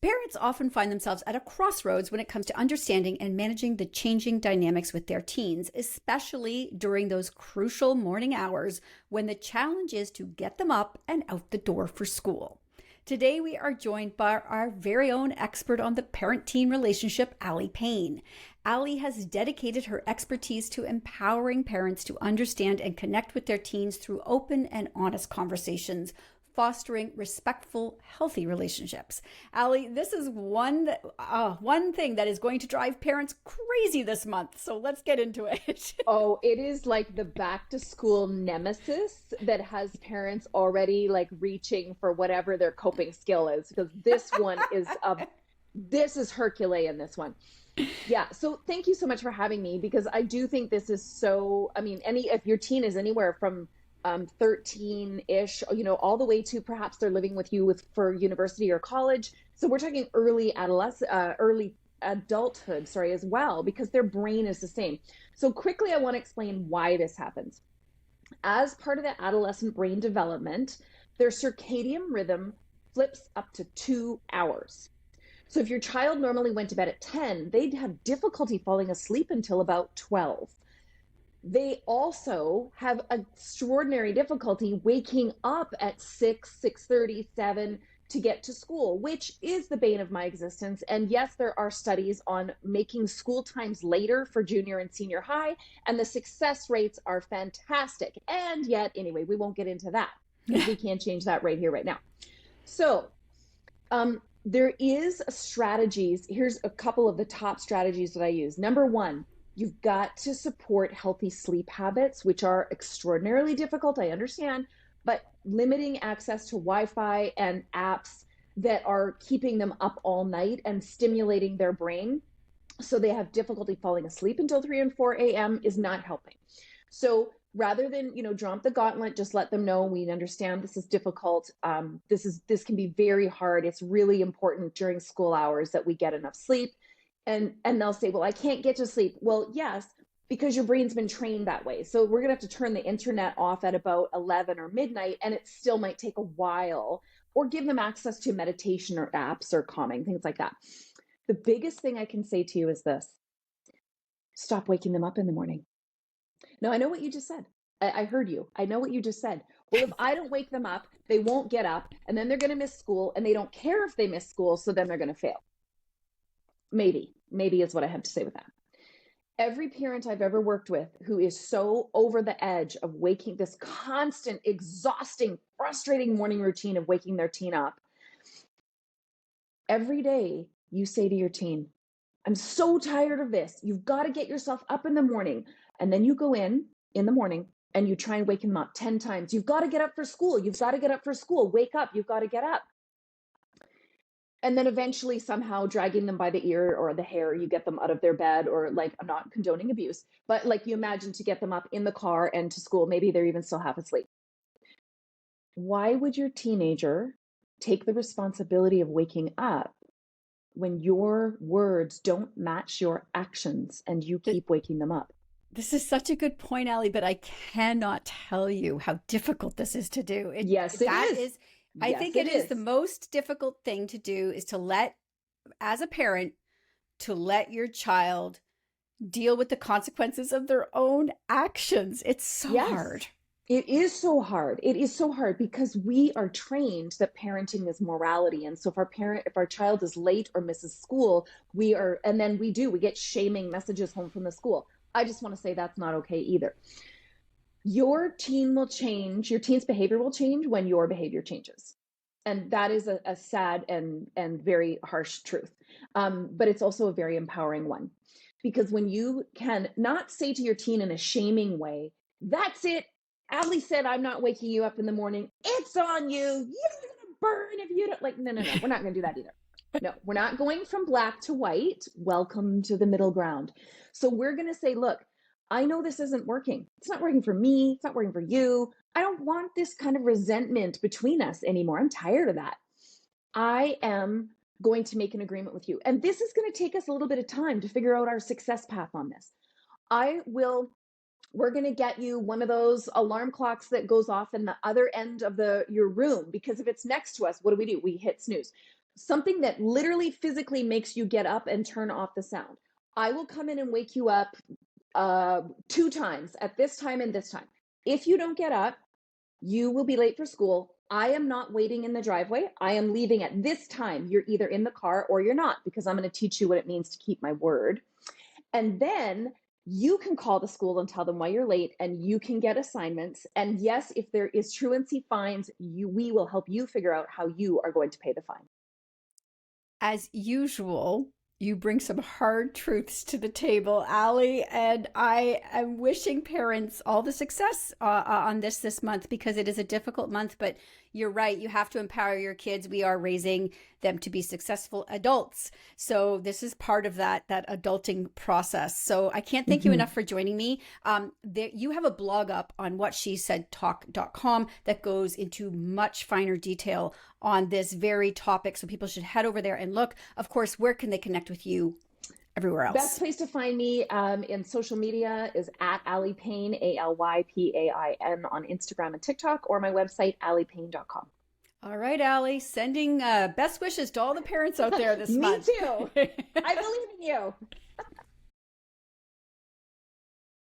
Parents often find themselves at a crossroads when it comes to understanding and managing the changing dynamics with their teens, especially during those crucial morning hours when the challenge is to get them up and out the door for school. Today, we are joined by our very own expert on the parent teen relationship, Aly Pain. Aly has dedicated her expertise to empowering parents to understand and connect with their teens through open and honest conversations, fostering respectful, healthy relationships. Aly, this is one thing that is going to drive parents crazy this month. So let's get into it. Oh, it is like the back to school nemesis that has parents already like reaching for whatever their coping skill is, because this is Herculean, this one. Yeah. So thank you so much for having me, because I do think this is so, I mean, if your teen is anywhere from 13-ish, all the way to perhaps they're living with you for university or college. So we're talking early adulthood, as well, because their brain is the same. So quickly, I want to explain why this happens. As part of the adolescent brain development, their circadian rhythm flips up to 2 hours. So if your child normally went to bed at 10, they'd have difficulty falling asleep until about 12. They also have extraordinary difficulty waking up at 6, 6:30, 7 to get to school, which is the bane of my existence. And yes, there are studies on making school times later for junior and senior high, and the success rates are fantastic. And yet, anyway, we won't get into that because we can't change that right here, right now. So there is strategies. Here's a couple of the top strategies that I use. Number one, you've got to support healthy sleep habits, which are extraordinarily difficult, I understand, but limiting access to Wi-Fi and apps that are keeping them up all night and stimulating their brain so they have difficulty falling asleep until 3 and 4 a.m. is not helping. So rather than, drop the gauntlet, just let them know we understand this is difficult. This can be very hard. It's really important during school hours that we get enough sleep. And they'll say, well, I can't get to sleep. Well, yes, because your brain's been trained that way. So we're going to have to turn the internet off at about 11 or midnight, and it still might take a while, or give them access to meditation or apps or calming, things like that. The biggest thing I can say to you is this: stop waking them up in the morning. Now, I know what you just said. I heard you. I know what you just said. Well, if I don't wake them up, they won't get up, and then they're going to miss school, and they don't care if they miss school, so then they're going to fail. Maybe is what I have to say with that. Every parent I've ever worked with who is so over the edge of waking, this constant, exhausting, frustrating morning routine of waking their teen up, every day you say to your teen, I'm so tired of this. You've got to get yourself up in the morning. And then you go in the morning and you try and wake them up 10 times. You've got to get up for school. You've got to get up for school. Wake up. You've got to get up. And then eventually somehow dragging them by the ear or the hair, you get them out of their bed, or like, I'm not condoning abuse, but like you imagine to get them up in the car and to school, maybe they're even still half asleep. Why would your teenager take the responsibility of waking up when your words don't match your actions and you keep waking them up? This is such a good point, Aly, but I cannot tell you how difficult this is to do. Yes, it is. I think it is the most difficult thing to do, is as a parent, to let your child deal with the consequences of their own actions. It's so hard. It is so hard. It is so hard because we are trained that parenting is morality. And so if our child is late or misses school, we get shaming messages home from the school. I just want to say that's not okay either. Your teen will change, your teen's behavior will change when your behavior changes. And that is a sad and very harsh truth. But it's also a very empowering one. Because when you can not say to your teen in a shaming way, that's it, Aly said, I'm not waking you up in the morning. It's on you. You're going to burn if you don't. No. We're not going to do that either. No, we're not going from black to white. Welcome to the middle ground. So we're going to say, look, I know this isn't working. It's not working for me. It's not working for you. I don't want this kind of resentment between us anymore. I'm tired of that. I am going to make an agreement with you. And this is going to take us a little bit of time to figure out our success path on this. We're going to get you one of those alarm clocks that goes off in the other end of your room, because if it's next to us, what do? We hit snooze. something that literally physically makes you get up and turn off the sound. I will come in and wake you up 2 times at this time and this time. If you don't get up, you will be late for school. I am not waiting in the driveway. I am leaving at this time. You're either in the car or you're not, because I'm going to teach you what it means to keep my word. And then you can call the school and tell them why you're late, and you can get assignments. And yes, if there is truancy fines, we will help you figure out how you are going to pay the fine. As usual, you bring some hard truths to the table, Aly, and I am wishing parents all the success on this month, because it is a difficult month. But you're right, you have to empower your kids. We are raising them to be successful adults, so this is part of that adulting process. So I can't thank you enough for joining me. You have a blog up on whatshesaidtalk.com that goes into much finer detail on this very topic, so people should head over there and look. Of course, where can they connect with you everywhere else? Best place to find me in social media is at Aly Pain, ALYPAIN, on Instagram and TikTok, or my website, alypain.com. All right, Aly, sending best wishes to all the parents out there this month. Me too. I believe in you.